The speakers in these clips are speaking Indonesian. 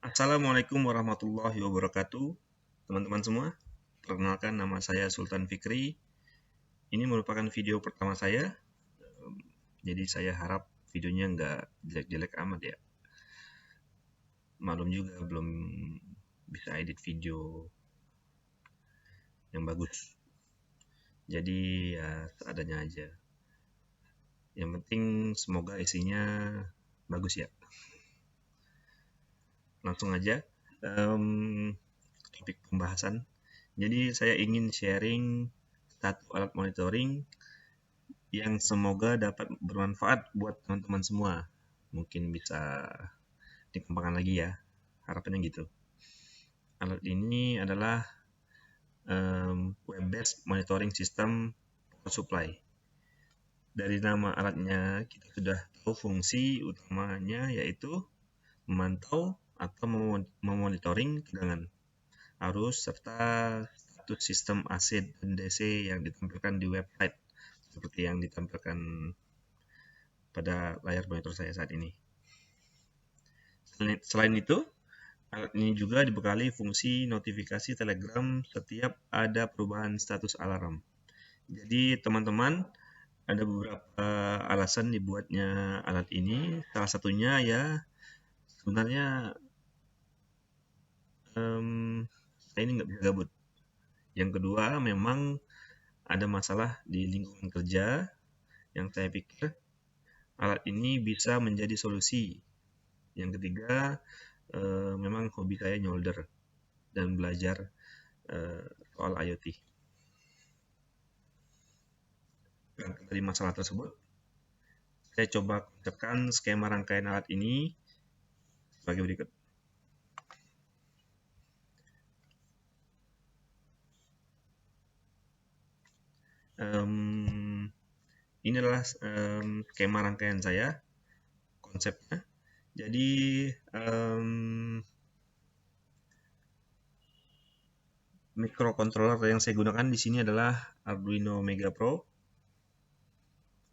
Assalamualaikum warahmatullahi wabarakatuh, teman-teman semua. Perkenalkan, nama saya Sultan Fikri. Ini merupakan video pertama saya, jadi saya harap videonya nggak jelek-jelek amat ya. Maklum juga belum bisa edit video yang bagus. Jadi ya seadanya aja. Yang penting semoga isinya bagus ya. Langsung aja topik pembahasan. Jadi saya ingin sharing satu alat monitoring yang semoga dapat bermanfaat buat teman-teman semua. Mungkin bisa dikembangkan lagi ya, harapannya gitu. Alat ini adalah web-based monitoring system power supply. Dari nama alatnya kita sudah tahu fungsi utamanya yaitu memantau atau memonitoring tegangan, arus, serta status sistem AC dan DC yang ditampilkan di website seperti yang ditampilkan pada layar monitor saya saat ini. Selain itu, alat ini juga dibekali fungsi notifikasi Telegram setiap ada perubahan status alarm. Jadi teman-teman, ada beberapa alasan dibuatnya alat ini. Salah satunya ya sebenarnya saya ini nggak bisa gabut. Yang kedua, memang ada masalah di lingkungan kerja yang saya pikir alat ini bisa menjadi solusi. Yang ketiga, memang hobi saya nyolder dan belajar soal IoT. Dari masalah tersebut, saya coba konsepkan skema rangkaian alat ini sebagai berikut. Ini adalah skema rangkaian saya, konsepnya. Jadi microcontroller yang saya gunakan di sini adalah Arduino Mega Pro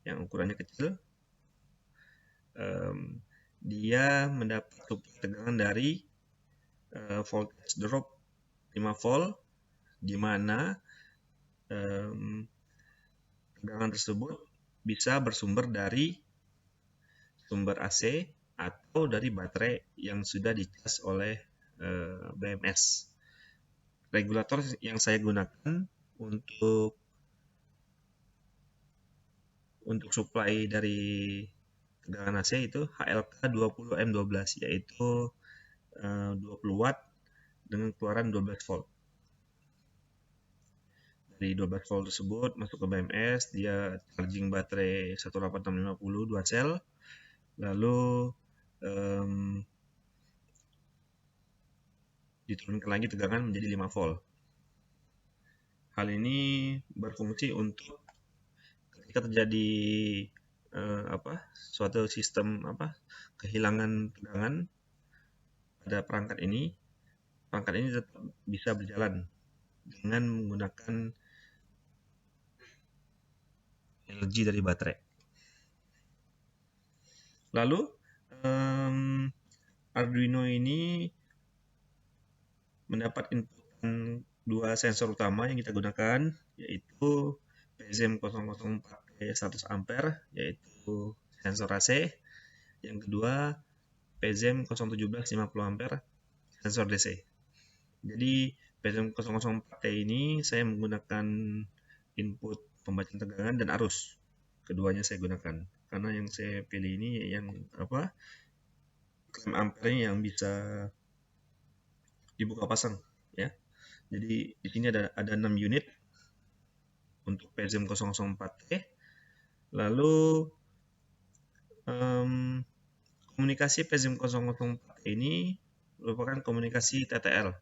yang ukurannya kecil. Dia mendapat tegangan dari voltage drop 5 volt, di mana tegangan tersebut bisa bersumber dari sumber AC atau dari baterai yang sudah dicas oleh BMS. Regulator yang saya gunakan untuk supply dari tegangan AC itu HLK 20M12, yaitu 20 watt dengan keluaran 12 volt. Dari 12 volt tersebut masuk ke BMS, dia charging baterai 18650 2 sel, lalu diturunkan lagi tegangan menjadi 5 volt. Hal ini berfungsi untuk ketika terjadi suatu sistem kehilangan tegangan pada perangkat ini tetap bisa berjalan dengan menggunakan energi dari baterai. Lalu Arduino ini mendapat inputan dua sensor utama yang kita gunakan, yaitu PZM004T 100 ampere, yaitu sensor AC. Yang kedua PZM017 50 ampere, sensor DC. Jadi PZM004T ini saya menggunakan input pembacaan tegangan dan arus. Keduanya saya gunakan karena yang saya pilih ini yang klaim ampere yang bisa dibuka pasang ya. Jadi di sini ada 6 unit untuk PZM004T. Lalu komunikasi PZM004T ini merupakan komunikasi TTL,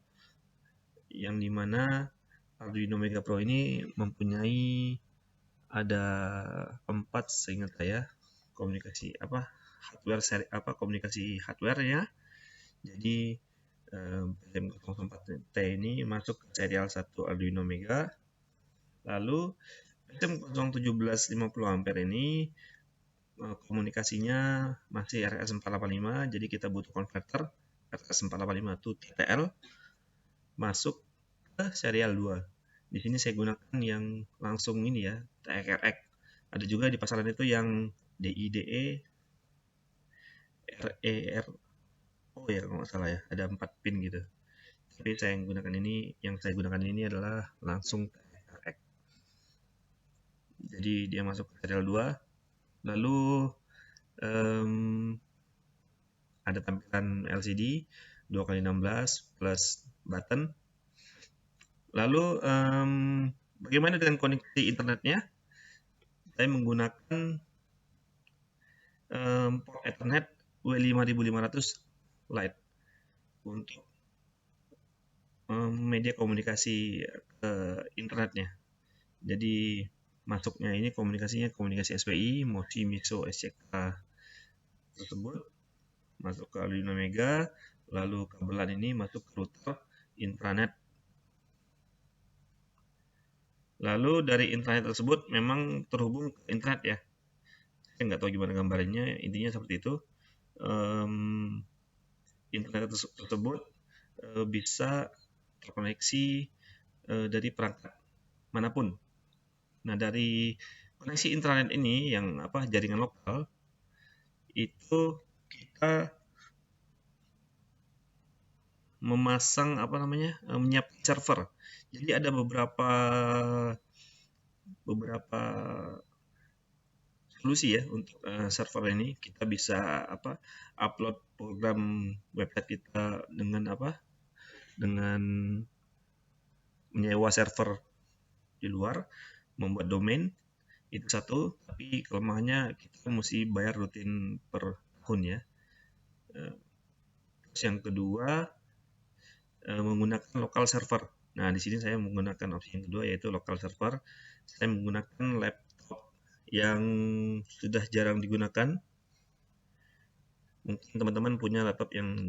yang dimana Arduino Mega Pro ini mempunyai ada 4 seingat saya komunikasi hardware seri komunikasi hardware-nya. Jadi PZM004T ini masuk ke serial 1 Arduino Mega. Lalu PZM017 50 ampere ini komunikasinya masih RS485, jadi kita butuh konverter RS485 itu TTL masuk ke serial 2. Di sini saya gunakan yang langsung ini ya, TXRX. Ada juga di pasaran itu yang DIDE, RERO ya kalau nggak salah ya, ada 4 pin gitu. Tapi yang saya gunakan ini adalah langsung TXRX. Jadi dia masuk ke serial 2. Lalu ada tampilan LCD 2x16 plus button. Lalu bagaimana dengan koneksi internetnya? Saya menggunakan port Ethernet W5500 Lite untuk media komunikasi ke internetnya. Jadi masuknya ini komunikasi SPI, MOSI, MISO, SCK tersebut masuk ke Arduino Mega, lalu kabelan ini masuk ke router intranet. Lalu dari intranet tersebut memang terhubung ke internet ya. Saya nggak tahu gimana gambarnya, intinya seperti itu. Internet tersebut bisa terkoneksi dari perangkat manapun. Nah, dari koneksi intranet ini yang jaringan lokal itu kita memasang menyiapkan server. Jadi ada beberapa solusi ya untuk server ini. Kita bisa upload program website kita dengan menyewa server di luar, membuat domain itu satu, tapi kelemahannya kita mesti bayar rutin per tahun ya. Terus yang kedua menggunakan local server. Nah, di sini saya menggunakan opsi yang kedua yaitu local server. Saya menggunakan laptop yang sudah jarang digunakan. Mungkin teman-teman punya laptop yang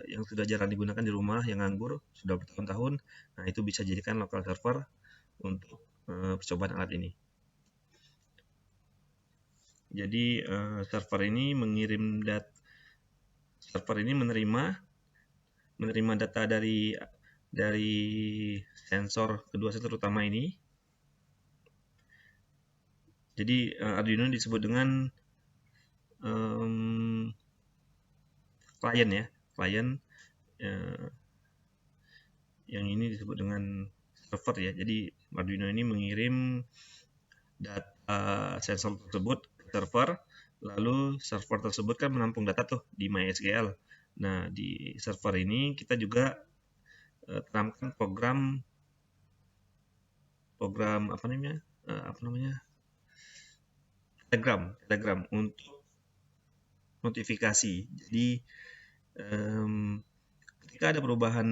yang sudah jarang digunakan di rumah, yang nganggur sudah bertahun-tahun. Nah, itu bisa jadikan local server untuk percobaan alat ini. Jadi server ini menerima data dari sensor utama ini. Jadi Arduino disebut dengan client ya, yang ini disebut dengan server ya. Jadi Arduino ini mengirim data sensor tersebut ke server, lalu server tersebut kan menampung data tuh di MySQL. Nah, di server ini kita juga tanamkan program Telegram untuk notifikasi. Jadi ketika ada perubahan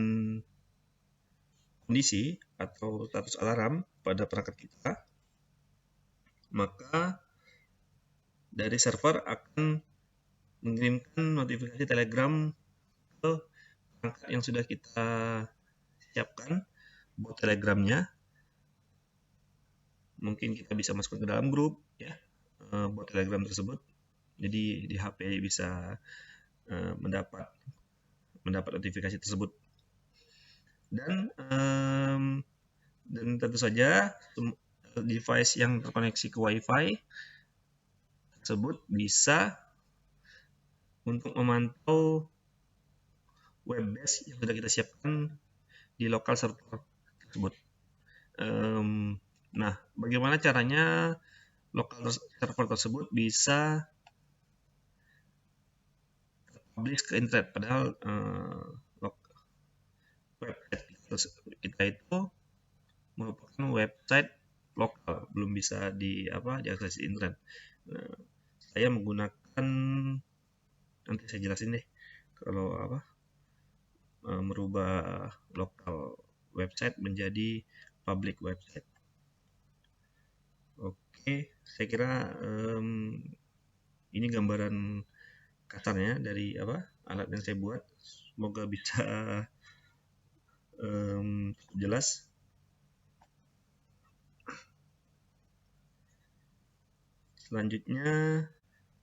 kondisi atau status alarm pada perangkat kita, maka dari server akan mengirimkan notifikasi Telegram ke perangkat yang sudah kita siapkan buat Telegramnya. Mungkin kita bisa masuk ke dalam grup ya buat Telegram tersebut. Jadi di HP bisa mendapat notifikasi tersebut. Dan tentu saja device yang terkoneksi ke WiFi tersebut bisa untuk memantau web-based yang sudah kita siapkan di lokal server tersebut. Nah, bagaimana caranya lokal server tersebut bisa publish ke internet, padahal website kita itu merupakan website lokal, belum bisa diakses di internet. Nah, saya menggunakan, nanti saya jelasin deh kalau merubah lokal website menjadi public website. Oke, saya kira ini gambaran kasarnya dari alat yang saya buat. Semoga bisa jelas. Selanjutnya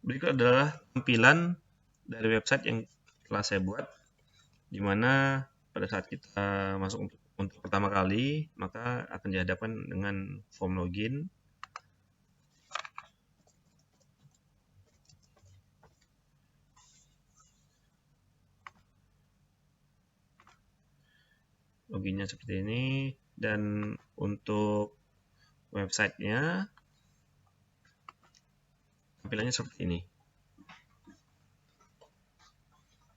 berikut adalah tampilan dari website yang telah saya buat, dimana pada saat kita masuk untuk pertama kali, maka akan dihadapkan dengan form login. Loginnya seperti ini, dan untuk websitenya tampilannya seperti ini.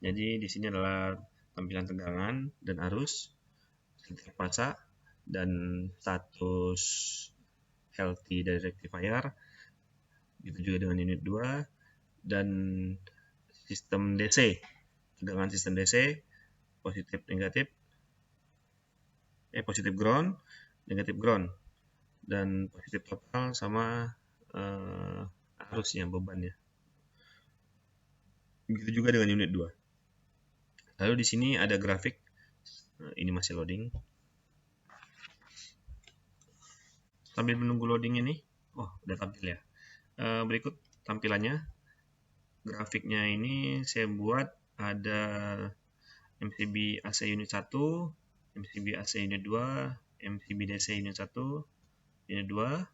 Jadi di sini adalah tampilan tegangan dan arus setiap masa dan status healthy dari rectifier, gitu juga dengan unit 2, dan sistem DC, tegangan sistem DC, positif negatif, positif ground, negatif ground, dan positif total sama arusnya, bebannya. Begitu juga dengan unit 2. Lalu di sini ada grafik, ini masih loading. Sambil menunggu loading ini, udah tampil ya. Berikut tampilannya. Grafiknya ini saya buat ada MCB AC unit 1, MCB AC unit 2, MCB DC unit 1, unit 2,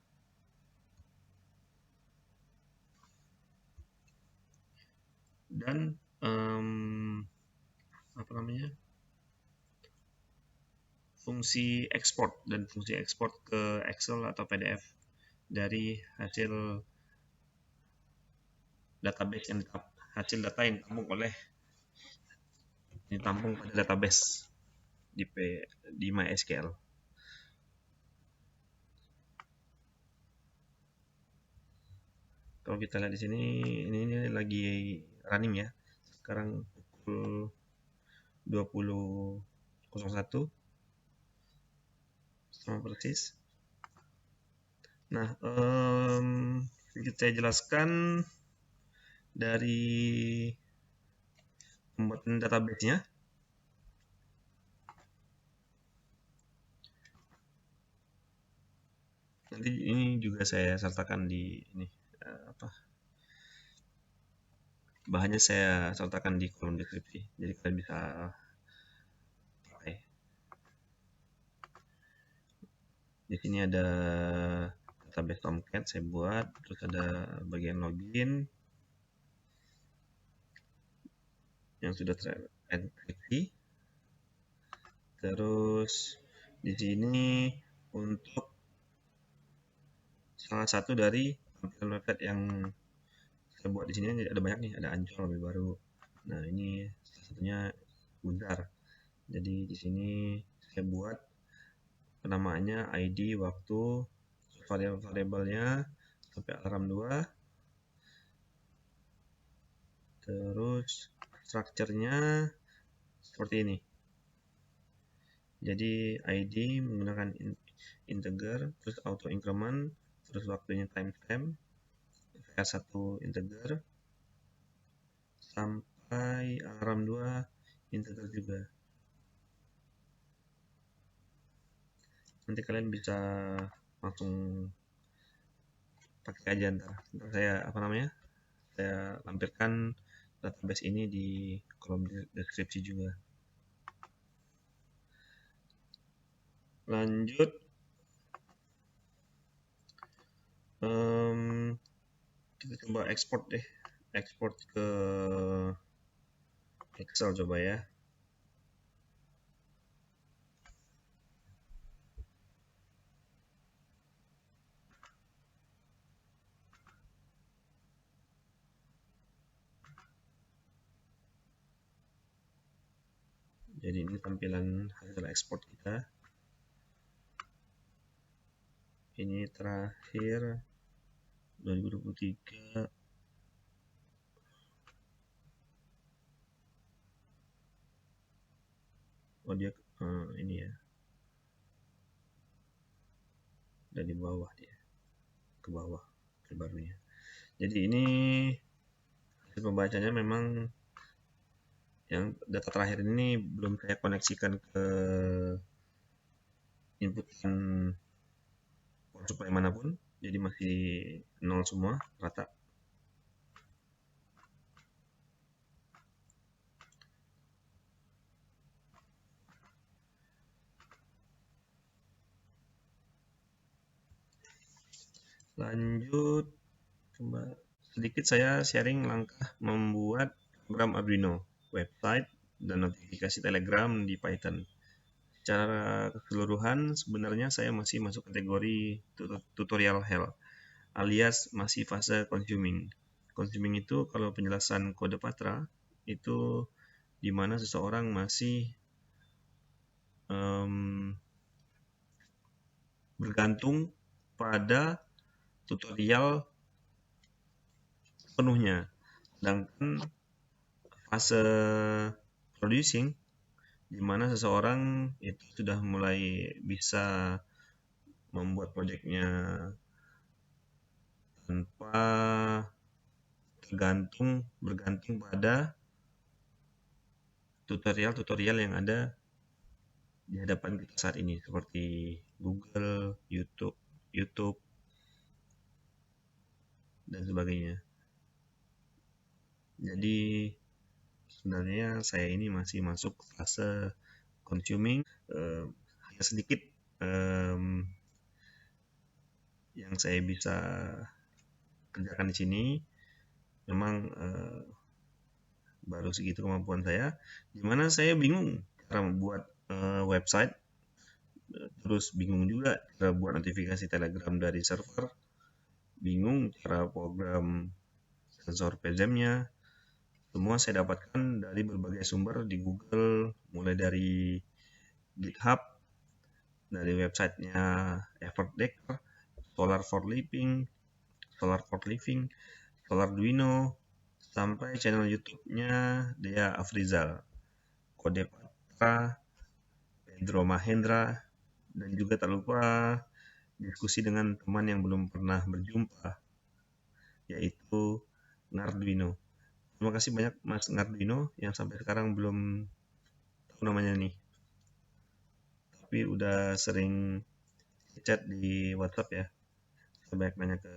dan fungsi ekspor dan fungsi ekspor ke Excel atau PDF dari hasil database yang hasil data yang ditampung pada database di MySQL. Kalau kita lihat di sini, ini lagi running ya. Sekarang pukul 20.01 sama persis. Nah, sedikit saya jelaskan dari pembuatan database-nya. Nanti ini juga saya sertakan di ini bahannya saya sertakan di kolom deskripsi, jadi kalian bisa pakai. Di sini ada database Tomcat saya buat, terus ada bagian login yang sudah terenkripsi. Terus di sini untuk salah satu dari tampilan website yang saya buat di sini ada banyak nih, ada Ancol lebih baru. Nah, ini salah satunya Guntar. Jadi di sini saya buat penamaannya ID, waktu, variabelnya sampai alarm 2. Terus strukturnya seperti ini. Jadi ID menggunakan integer, terus auto increment, terus waktunya timestamp, var1 integer, sampai alarm 2 integer juga. Nanti kalian bisa langsung pakai aja ntar saya saya lampirkan database ini di kolom deskripsi juga. Lanjut, kita coba ekspor ke Excel coba ya. Jadi ini tampilan hasil ekspor kita. Ini terakhir 2023. Dia ini ya. Dan di bawah dia. Ke bawah terbarunya. Jadi ini hasil pembacanya memang yang data terakhir ini belum saya koneksikan ke inputan power supply manapun, jadi masih nol semua, rata. Lanjut, sedikit saya sharing langkah membuat program Arduino, website, dan notifikasi Telegram di Python. Secara keseluruhan sebenarnya saya masih masuk kategori tutorial hell, alias masih fase consuming. Consuming itu kalau penjelasan kode Patra itu di mana seseorang masih bergantung pada tutorial penuhnya. Sedangkan fase producing di mana seseorang itu sudah mulai bisa membuat proyeknya tanpa bergantung pada tutorial-tutorial yang ada di hadapan kita saat ini seperti Google, YouTube dan sebagainya. Jadi sebenarnya saya ini masih masuk fase consuming, hanya sedikit yang saya bisa kerjakan di sini. Memang baru segitu kemampuan saya, dimana saya bingung cara membuat website, terus bingung juga cara buat notifikasi Telegram dari server, bingung cara program sensor PZM-nya. Semua saya dapatkan dari berbagai sumber di Google, mulai dari GitHub, dari websitenya Everdecker, Solar for Living, Solarduino, sampai channel YouTube-nya Dea Afrizal, Kode Patra, Pedro Mahendra, dan juga tak lupa diskusi dengan teman yang belum pernah berjumpa, yaitu Ngarduino. Terima kasih banyak Mas Ngarduino yang sampai sekarang belum tahu namanya nih, tapi udah sering chat di WhatsApp ya. Saya banyak nanya ke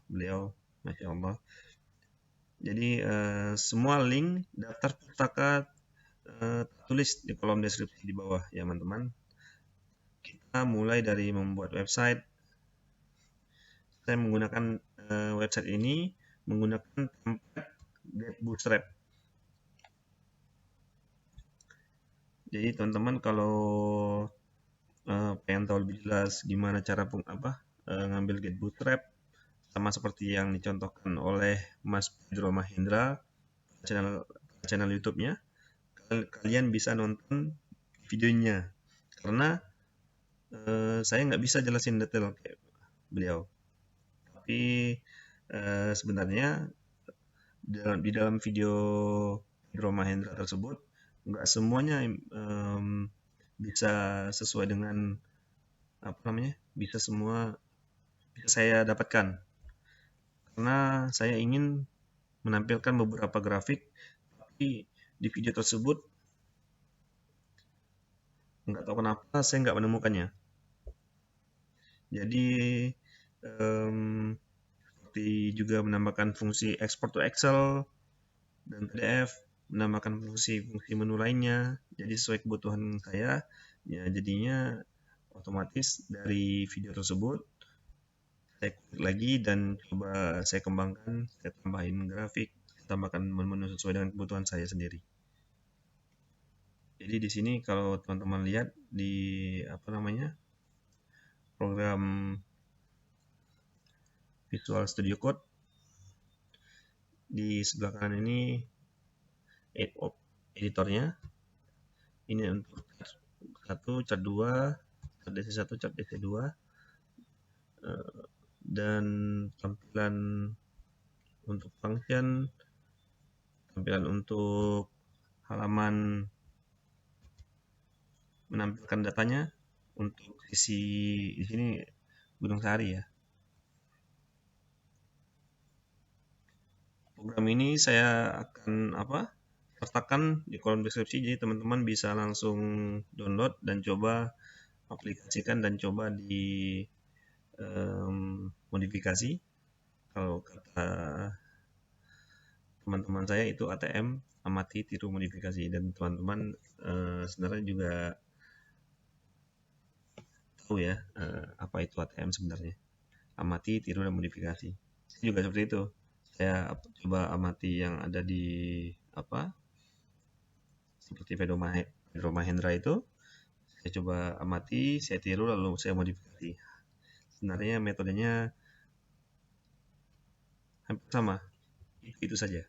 beliau, Masya Allah. Jadi semua link daftar pustaka tulis di kolom deskripsi di bawah ya teman-teman. Kita mulai dari membuat website. Saya menggunakan website ini menggunakan template Get Bootstrap. Jadi teman-teman kalau pengen tahu lebih jelas gimana cara ngambil Get Bootstrap, sama seperti yang dicontohkan oleh Mas Pedro Mahendra channel YouTube-nya, kalian bisa nonton videonya karena saya nggak bisa jelasin detail kayak beliau. Tapi sebenarnya di dalam video Pedro Mahendra tersebut nggak semuanya bisa sesuai dengan bisa saya dapatkan, karena saya ingin menampilkan beberapa grafik, tapi di video tersebut nggak tahu kenapa saya nggak menemukannya. Jadi seperti juga menambahkan fungsi export to Excel dan PDF, menambahkan fungsi-fungsi menu lainnya, jadi sesuai kebutuhan saya. Ya jadinya otomatis dari video tersebut saya klik lagi dan coba saya kembangkan, saya tambahin grafik, saya tambahkan menu sesuai dengan kebutuhan saya sendiri. Jadi di sini kalau teman-teman lihat di program Visual Studio Code, di sebelah kanan ini editornya. Ini untuk chart 1, chart 2, chart DC1, chart DC2, dan tampilan untuk function, tampilan untuk halaman menampilkan datanya. Untuk sisi di sini Gunung Sahari ya. Program ini saya akan sertakan di kolom deskripsi, jadi teman-teman bisa langsung download dan coba aplikasikan dan coba di modifikasi. Kalau kata teman-teman saya itu ATM, amati tiru modifikasi, dan teman-teman sebenarnya juga tahu ya apa itu ATM sebenarnya. amati, tiru, dan modifikasi. Saya juga seperti itu. Saya coba amati yang ada di seperti Pedro Mahendra itu. Saya coba amati, saya tiru, lalu saya modifikasi. Sebenarnya metodenya hampir sama, itu saja.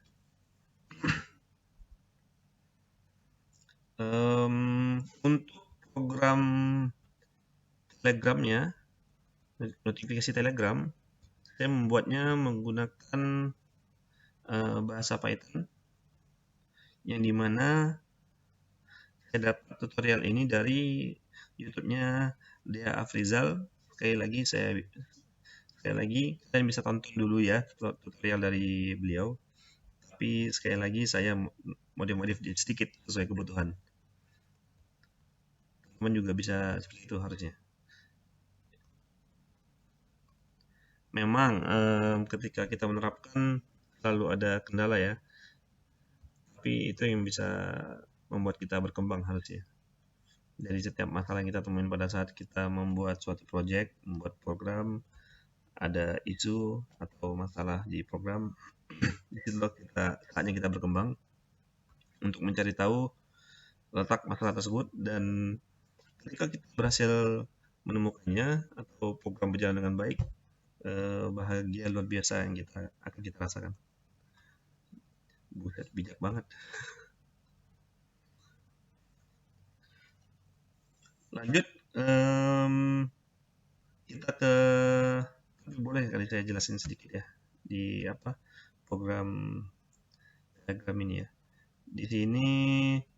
Untuk program Telegramnya, notifikasi Telegram, saya membuatnya menggunakan bahasa Python, yang dimana saya dapat tutorial ini dari YouTube-nya Dea Afrizal. Sekali lagi kalian bisa tonton dulu ya tutorial dari beliau. Tapi sekali lagi saya modif sedikit sesuai kebutuhan. Teman juga bisa seperti itu harusnya. Memang ketika kita menerapkan selalu ada kendala ya. Tapi itu yang bisa membuat kita berkembang harusnya. Dari setiap masalah yang kita temuin pada saat kita membuat suatu project, membuat program, ada isu atau masalah di program, di situ saatnya kita berkembang untuk mencari tahu letak masalah tersebut, dan ketika kita berhasil menemukannya atau program berjalan dengan baik, bahagia luar biasa yang akan kita rasakan. Buset, bijak banget. Lanjut, kita ke, boleh kali saya jelasin sedikit ya di program Telegram ini ya. Di sini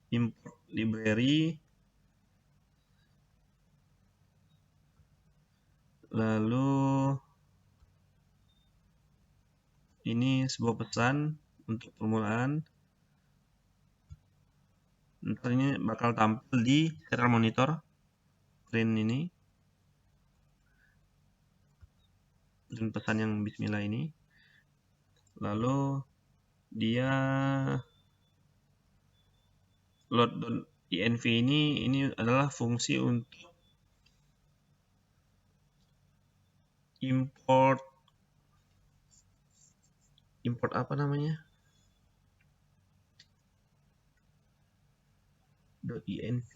import library, lalu ini sebuah pesan untuk permulaan. Ntar ini bakal tampil di serial monitor print ini, print pesan yang bismillah ini. Lalu dia load.env ini adalah fungsi untuk import apa namanya, .env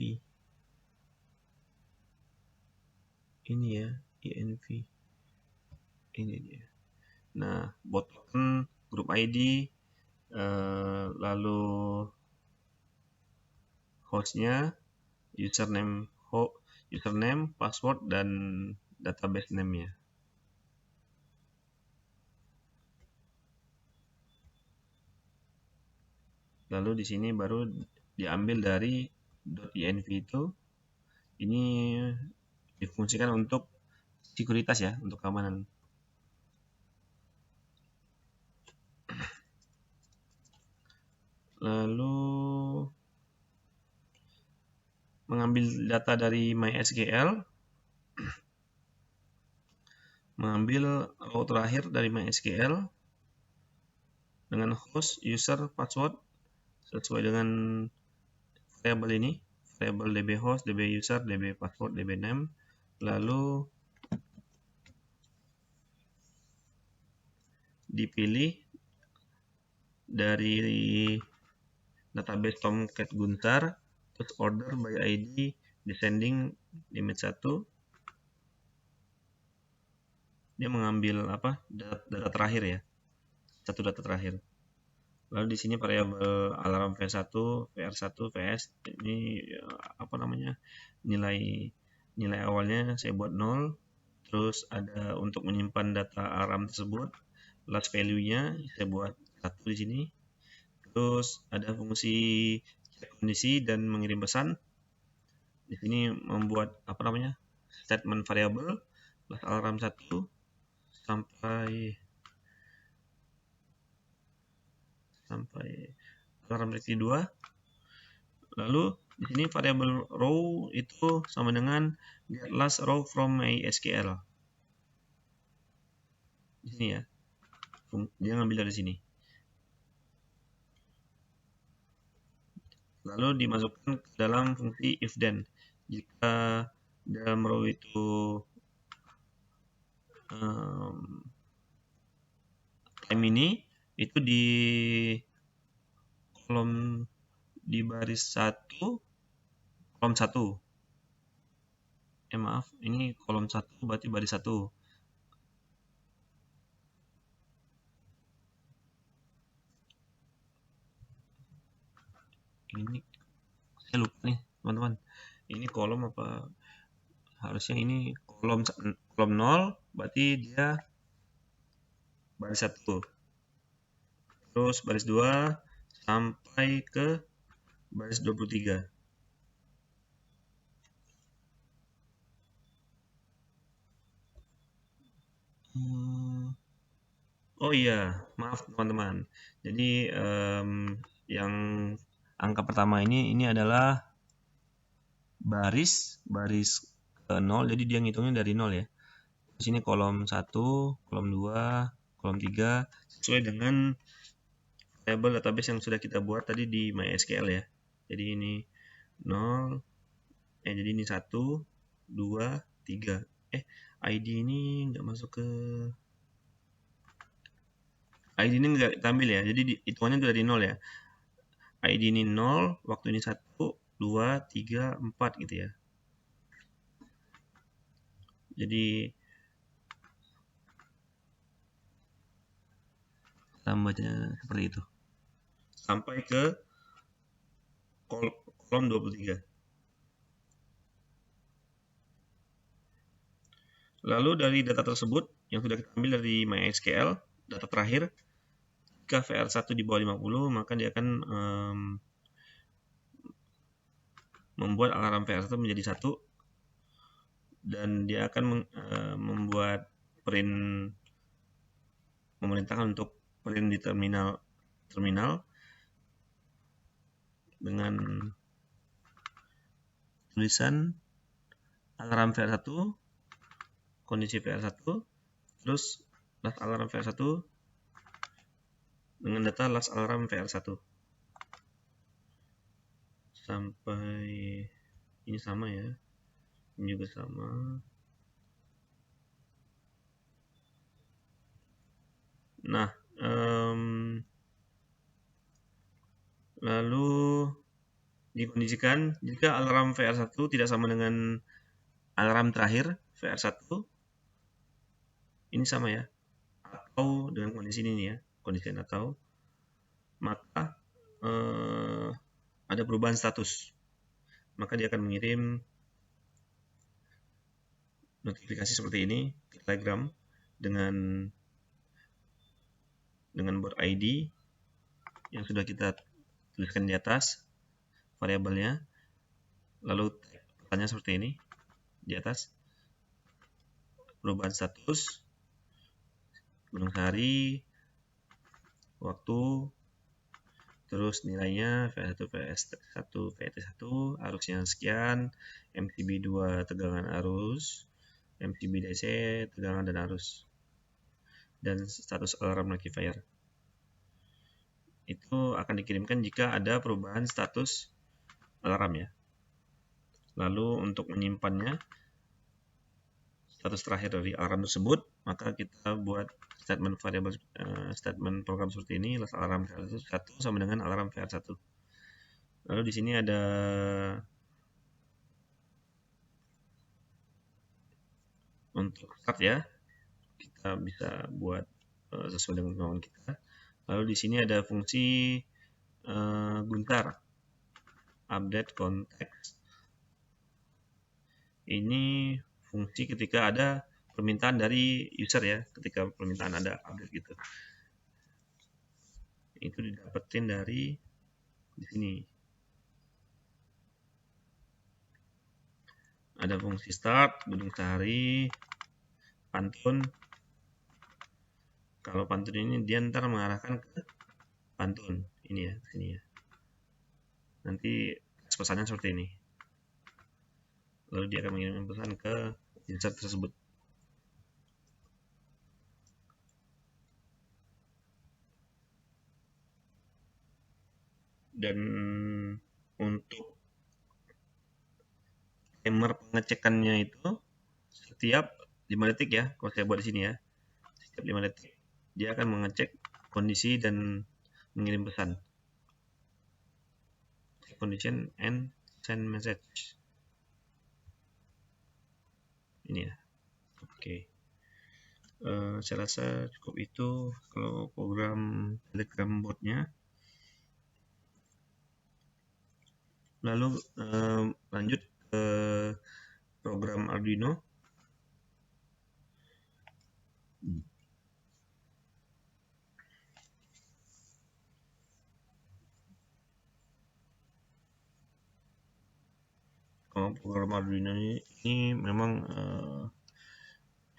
ini ya, env ini dia. Nah, buat token, grup ID, lalu hostnya, username, password, dan database name-nya. Lalu di sini baru diambil dari .env itu, ini difungsikan untuk sekuritas ya, untuk keamanan. Lalu mengambil data dari MySQL, mengambil row terakhir dari MySQL dengan host, user, password sesuai dengan variabel ini, variabel db host, db user, db password, db name. Lalu dipilih dari database Tomcat Guntar, terus order by ID, descending limit 1. Dia mengambil data terakhir ya, satu data terakhir. Lalu di sini variabel alarm v1, vr1, vs, ini nilai awalnya saya buat 0. Terus ada untuk menyimpan data alarm tersebut, last value-nya saya buat 1 di sini. Terus ada fungsi cek kondisi dan mengirim pesan. Di sini membuat statement variabel last alarm 1 sampai alarm ready 2. Lalu di sini variabel row itu sama dengan get last row from MySQL. Di sini ya, dia ngambil dari sini. Lalu dimasukkan ke dalam fungsi if then. Jika dalam row itu time ini itu di kolom di baris 1, kolom 1. Maaf, ini kolom 1 berarti baris 1. Ini saya lupa nih, teman-teman. Ini kolom apa? Harusnya ini kolom 0 berarti dia baris 1. Terus baris 2 sampai ke baris 23. Oh iya, maaf teman-teman. Jadi yang angka pertama ini adalah baris 0, jadi dia ngitungnya dari 0 ya. Di sini kolom 1, kolom 2, kolom 3 sesuai dengan variabel database yang sudah kita buat tadi di MySQL ya. Jadi ini 0, jadi ini 1, 2, 3. ID ini nggak masuk ke ID ini nggak kita ambil ya, jadi hitungannya itu dari 0 ya. ID ini 0, waktu ini 1, 2, 3, 4 gitu ya. Jadi tambahnya seperti itu sampai ke kolom 23. Lalu dari data tersebut yang sudah kita ambil dari MySQL, data terakhir, jika VR1 di bawah 50, maka dia akan membuat alarm VR1 menjadi 1, dan dia akan membuat print, memerintahkan untuk print di terminal dengan tulisan alarm VR1, kondisi VR1, terus last alarm VR1 dengan data last alarm VR1 sampai ini sama ya, ini juga sama. Nah, lalu dikondisikan jika alarm VR1 tidak sama dengan alarm terakhir VR1, ini sama ya, atau dengan kondisi ini ya, kondisi atau, maka ada perubahan status, maka dia akan mengirim notifikasi seperti ini ke Telegram dengan board ID yang sudah kita tuliskan di atas variabelnya, lalu pertanyaan seperti ini di atas, perubahan status, gunung sehari, waktu, terus nilainya V1, VS1, VT1, arusnya sekian, MCB 2 tegangan arus, MCB DC tegangan dan arus, dan status alarm rectifier. Itu akan dikirimkan jika ada perubahan status alarm ya. Lalu untuk menyimpannya, status terakhir dari alarm tersebut, maka kita buat statement variable, statement program seperti ini, last alarm VR1 sama dengan alarm VR1. Lalu di sini ada untuk start ya, kita bisa buat sesuai dengan kemauan kita. Lalu di sini ada fungsi guntar, update context. Ini fungsi ketika ada permintaan dari user ya, ketika permintaan ada update gitu. Itu didapetin dari di sini. Ada fungsi start, gunung sehari, pantun. Kalau pantun ini dia ntar mengarahkan ke pantun ini ya, sini ya. Nanti pesannya seperti ini. Lalu dia akan mengirim pesan ke user tersebut. Dan untuk timer pengecekannya itu setiap 5 detik ya, kalau saya buat di sini ya. Setiap 5 detik dia akan mengecek kondisi dan mengirim pesan. Check condition and send message. Ini ya. Oke. Saya rasa cukup itu kalau program Telegram botnya. Lalu lanjut ke program Arduino. Program Arduino ini memang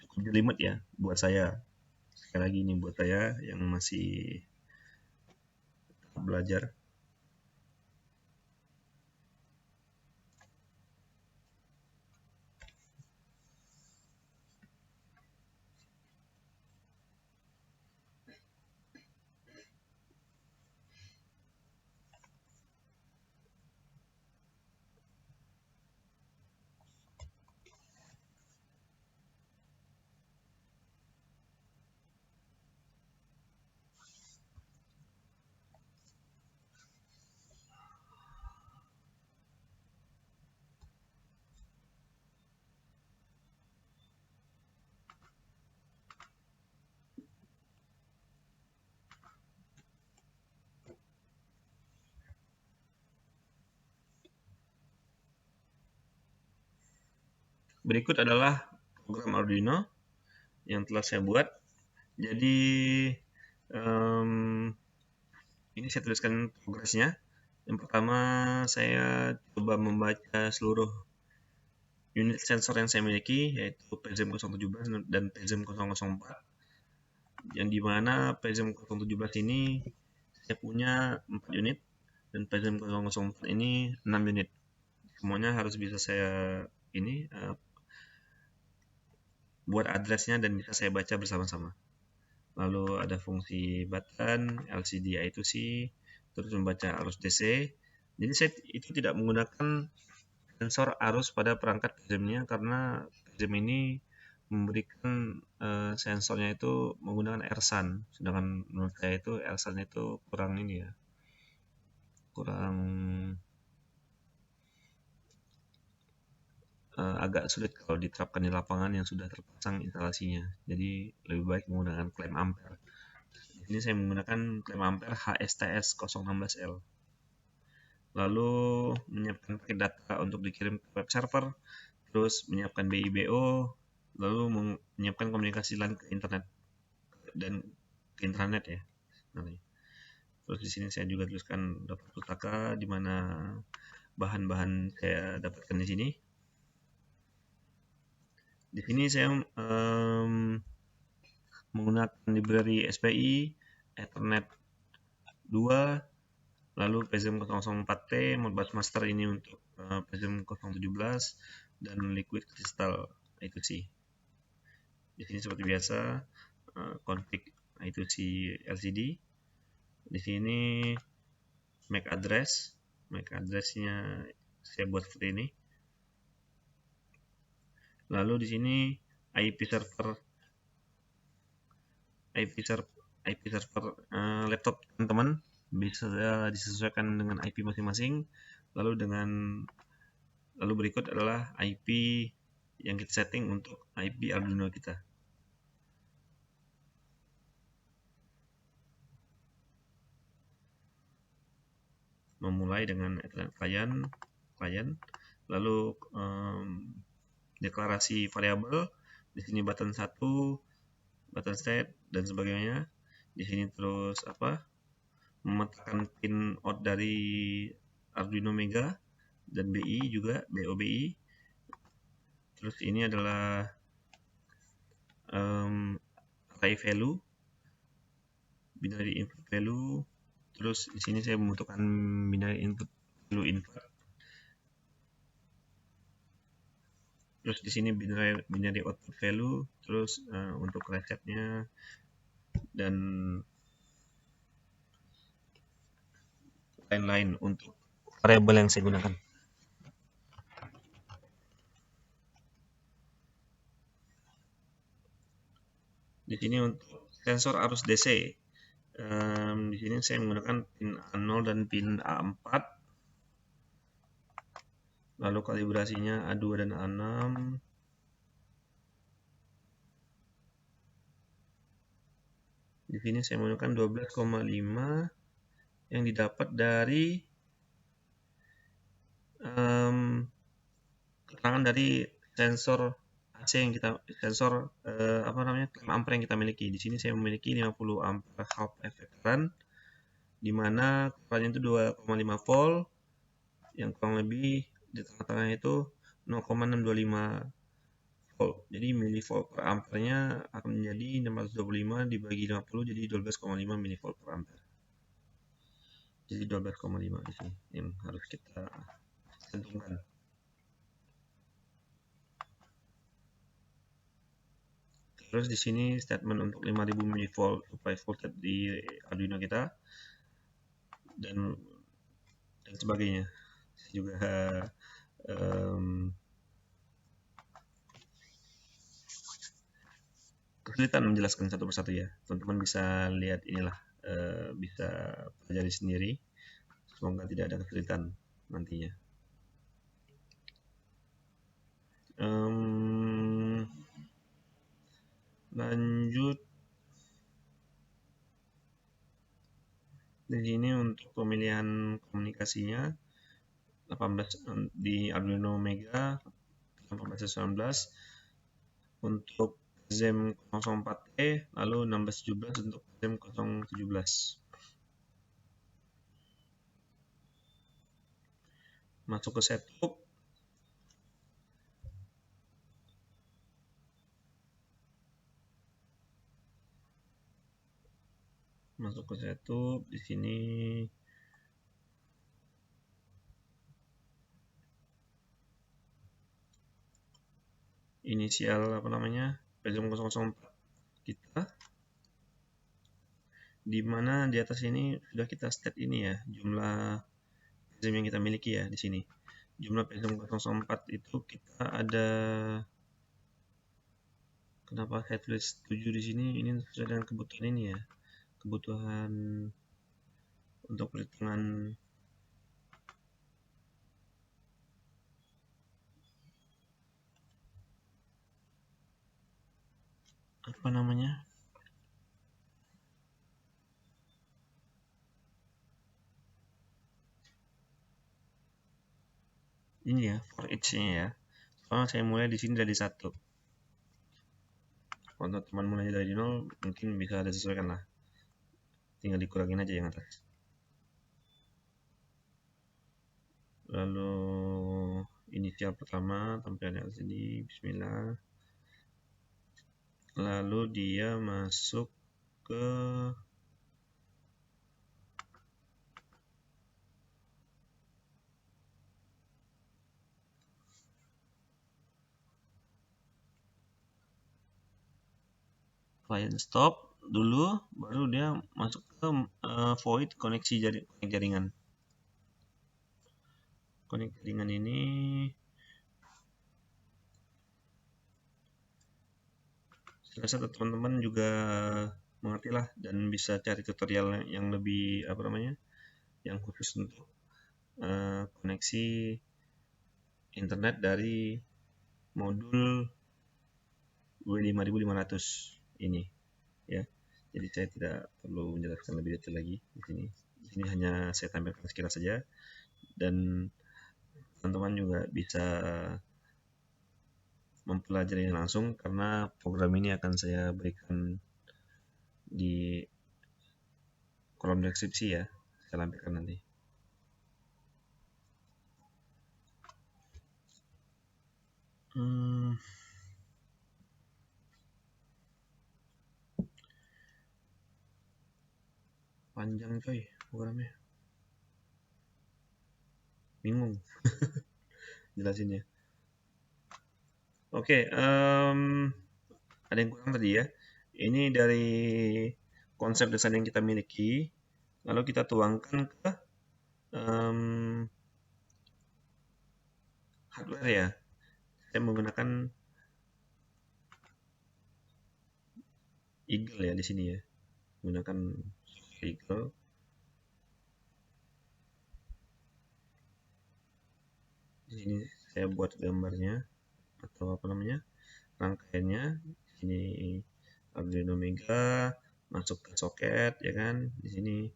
cukup jelimet ya buat saya. Sekali lagi ini buat saya yang masih belajar. Berikut adalah program Arduino yang telah saya buat. Jadi ini saya tuliskan progresnya. Yang pertama saya coba membaca seluruh unit sensor yang saya miliki, yaitu PZM 017 dan PZM 004. Yang dimana PZM 017 ini saya punya 4 unit dan PZM 004 ini 6 unit. Semuanya harus bisa saya ini buat addressnya dan bisa saya baca bersama-sama. Lalu ada fungsi button, LCD I2C, terus membaca arus DC. Jadi saya itu tidak menggunakan sensor arus pada perangkat PZM-nya karena PZM ini memberikan sensornya itu menggunakan RSAN, sedangkan menurut saya itu RSAN itu kurang ini ya, kurang agak sulit kalau diterapkan di lapangan yang sudah terpasang instalasinya. Jadi lebih baik menggunakan klem ampere. Ini saya menggunakan klem ampere HSTS 016L. Lalu menyiapkan paket data untuk dikirim ke web server, terus menyiapkan BIBO, lalu menyiapkan komunikasi LAN ke internet dan ke intranet ya. Terus di sini saya juga tuliskan daftar pustaka di mana bahan-bahan saya dapatkan di sini. Di sini saya menggunakan library SPI, Ethernet 2, lalu PZM 004T, Modbus Master ini untuk PZM 017 dan Liquid Crystal I2C. Di sini seperti biasa config I2C LCD. Di sini MAC address-nya saya buat seperti ini. Lalu di sini IP server laptop teman-teman bisa disesuaikan dengan IP masing-masing. Lalu berikut adalah IP yang kita setting untuk IP Arduino kita. Memulai dengan Ethernet client, lalu deklarasi variabel. Di sini button 1, button set dan sebagainya. Di sini terus memetakan pin out dari Arduino Mega dan BI juga, BOBI. Terus ini adalah array value, binary input value. Terus di sini saya membutuhkan binary input value invert. Terus di sini binary output value. Terus untuk resetnya dan lain-lain untuk variabel yang saya gunakan. Di sini untuk sensor arus DC, di sini saya menggunakan pin A0 dan pin A4. Lalu kalibrasinya A2 dan A6. Di sini saya menggunakan 12,5 yang didapat dari keterangan dari sensor AC yang kita klem ampere yang kita miliki. Di sini saya memiliki 50 ampere half effect current, di mana currentnya itu 2,5 volt, yang kurang lebih di tengah-tengah itu 0,625 volt. Jadi milivolt per ampernya akan menjadi 625 dibagi 50 jadi 12,5 milivolt per ampere. Jadi 12,5 di sini yang harus kita tentukan. Terus di sini statement untuk 5000 milivolt supply voltage di Arduino kita dan sebagainya. Saya juga kesulitan menjelaskan satu persatu ya. Teman-teman bisa lihat inilah, bisa pelajari sendiri. Semoga tidak ada kesulitan nantinya. Lanjut di sini untuk pemilihan komunikasinya 18 di Arduino Mega 1819 untuk ZEM 04E, lalu 1617 untuk ZEM 017. Masuk ke setup. Di sini inisial PZM 004 kita, di mana di atas ini sudah kita state ini ya, jumlah PZM yang kita miliki ya. Di sini jumlah PZM 004 itu kita ada, kenapa saya tulis 7 di sini, ini sesuai dengan kebutuhan ini ya, kebutuhan untuk perhitungan ini ya, for each-nya ya. Soalnya saya mulai di sini dari 1. Kalau teman mulai dari 0 mungkin bisa ada sesuaikan lah, tinggal dikurangin aja yang atas. Lalu inisial pertama tampilannya LCD, bismillah. Lalu dia masuk ke client stop dulu, baru dia masuk ke void koneksi jaringan. Koneksi jaringan ini saya rasa teman-teman juga mengerti lah dan bisa cari tutorial yang lebih yang khusus untuk koneksi internet dari modul W5500 ini ya. Jadi saya tidak perlu menjelaskan lebih detail lagi di sini. Di sini hanya saya tampilkan sekilas saja, dan teman-teman juga bisa mempelajari langsung karena program ini akan saya berikan di kolom deskripsi ya, saya lampirkan nanti. Panjang coy programnya, bingung jelasinnya. Oke, ada yang kurang tadi ya. Ini dari konsep desain yang kita miliki, lalu kita tuangkan ke hardware ya. Saya menggunakan Eagle ya di sini ya, menggunakan Eagle. Di sini saya buat gambarnya atau apa namanya rangkaiannya. Ini Arduino Mega masuk ke soket ya kan, di sini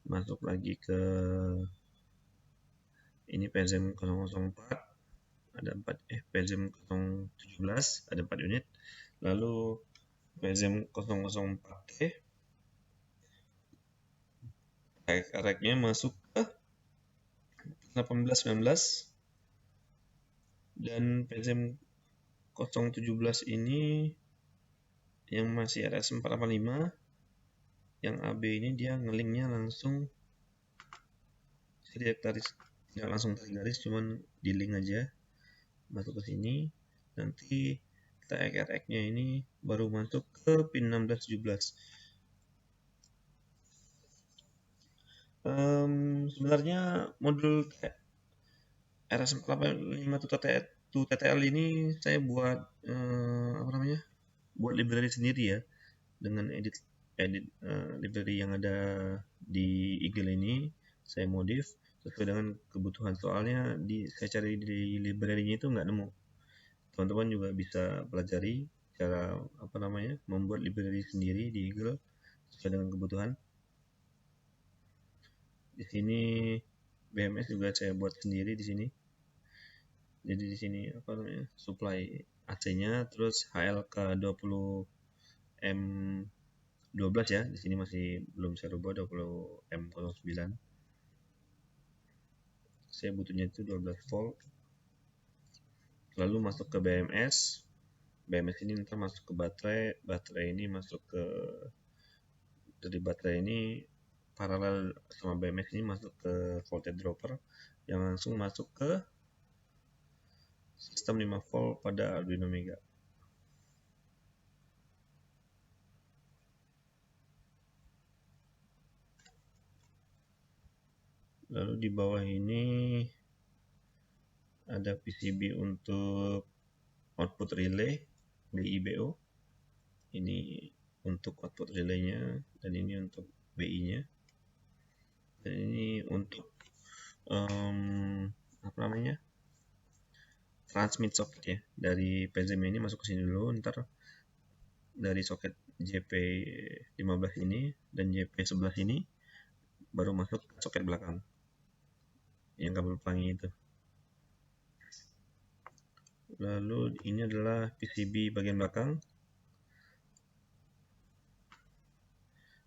masuk lagi ke ini PZM 004, ada 4 PZM 017 ada 4 unit, lalu PZM 004T reknya masuk ke 1819, dan PZM 017 ini yang masih RS485, yang AB ini dia ngelinknya langsung tidak langsung tarik garis, cuman di link aja masuk ke sini. Nanti kita ek-nya ini baru masuk ke pin 1617. Sebenarnya modul RS485 TTL ini saya buat apa namanya, buat library sendiri ya, dengan edit library yang ada di Eagle ini saya modif sesuai dengan kebutuhan. Soalnya saya cari di library-nya itu nggak nemu. Teman-teman juga bisa pelajari cara apa namanya membuat library sendiri di Eagle sesuai dengan kebutuhan. Di sini BMS juga saya buat sendiri di sini. Jadi di sini apa namanya supply AC-nya, terus HLK 20M12 ya. Di sini masih belum saya rubah 20M09. Saya butuhnya itu 12 volt. Lalu masuk ke BMS. BMS ini nanti masuk ke baterai. Baterai ini masuk ke dari baterai ini paralel sama BMS ini masuk ke voltage dropper yang langsung masuk ke sistem 5 volt pada Arduino Mega. Lalu di bawah ini ada PCB untuk output relay BIBO. Ini untuk output relaynya, dan ini untuk BI-nya, dan ini untuk apa namanya transmit socket ya, dari PZM ini masuk ke sini dulu, ntar dari soket JP15 ini dan JP11 ini baru masuk ke soket belakang yang kabel pelangi itu. Lalu ini adalah PCB bagian belakang,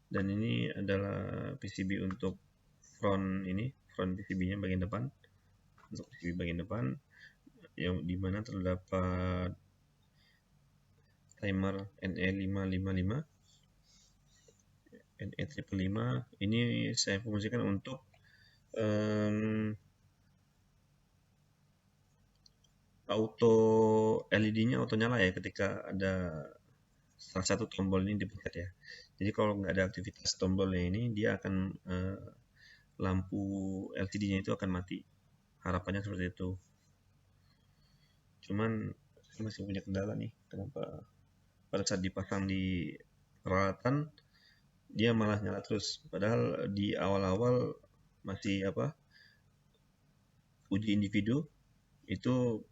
dan ini adalah PCB untuk front PCB-nya bagian depan, untuk PCB bagian depan yang dimana terdapat timer NE555 NE555. Ini saya fungsikan untuk auto LED-nya auto nyala ya ketika ada salah satu tombol ini dipencet ya. Jadi kalau nggak ada aktivitas tombolnya ini, dia akan lampu LCD-nya itu akan mati. Harapannya seperti itu. Cuman saya masih punya kendala nih, kenapa pada saat dipasang di peralatan dia malah nyala terus. Padahal di awal-awal masih uji individu itu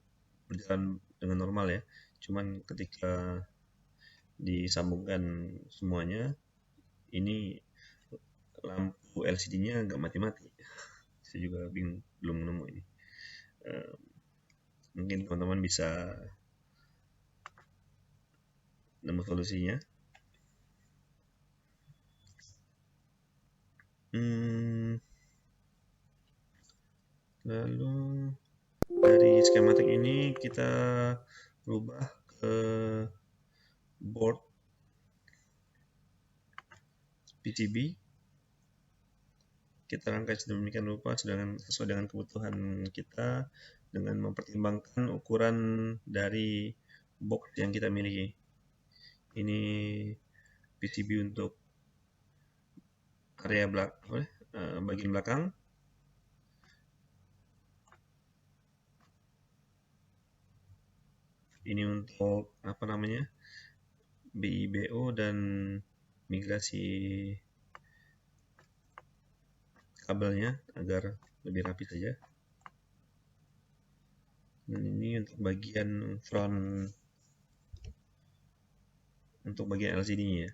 berjalan dengan normal ya. Cuman ketika disambungkan semuanya, ini lampu LCD-nya nggak mati-mati. Saya juga bingung, belum nemu ini. Mungkin teman-teman bisa nemu solusinya. Lalu dari skematik ini kita rubah ke board PCB. Kita rangkai sedemikian rupa sesuai dengan kebutuhan kita, dengan mempertimbangkan ukuran dari box yang kita miliki. Ini PCB untuk area bagian belakang. Ini untuk BIBO dan migrasi kabelnya agar lebih rapi saja. Dan ini untuk bagian front, untuk bagian LCD-nya ya.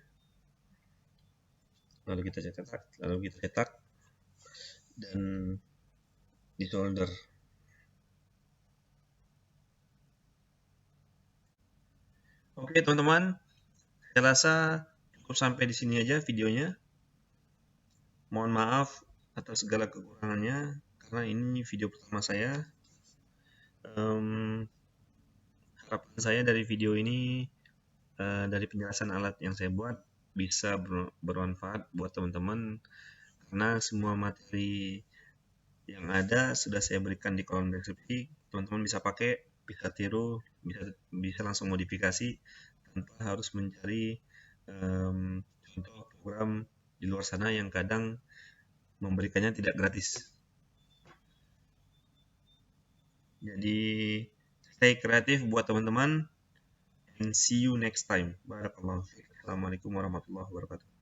Lalu kita cetak dan disolder. Oke teman-teman, saya rasa cukup sampai di sini aja videonya. Mohon maaf atas segala kekurangannya karena ini video pertama saya. Harapan saya dari video ini, dari penjelasan alat yang saya buat, bisa bermanfaat buat teman-teman, karena semua materi yang ada sudah saya berikan di kolom deskripsi. Teman-teman bisa pakai, bisa tiru, bisa langsung modifikasi tanpa harus mencari contoh program di luar sana yang kadang memberikannya tidak gratis. Jadi stay kreatif buat teman-teman, and see you next time. Barakallahu fiik. Assalamualaikum warahmatullahi wabarakatuh.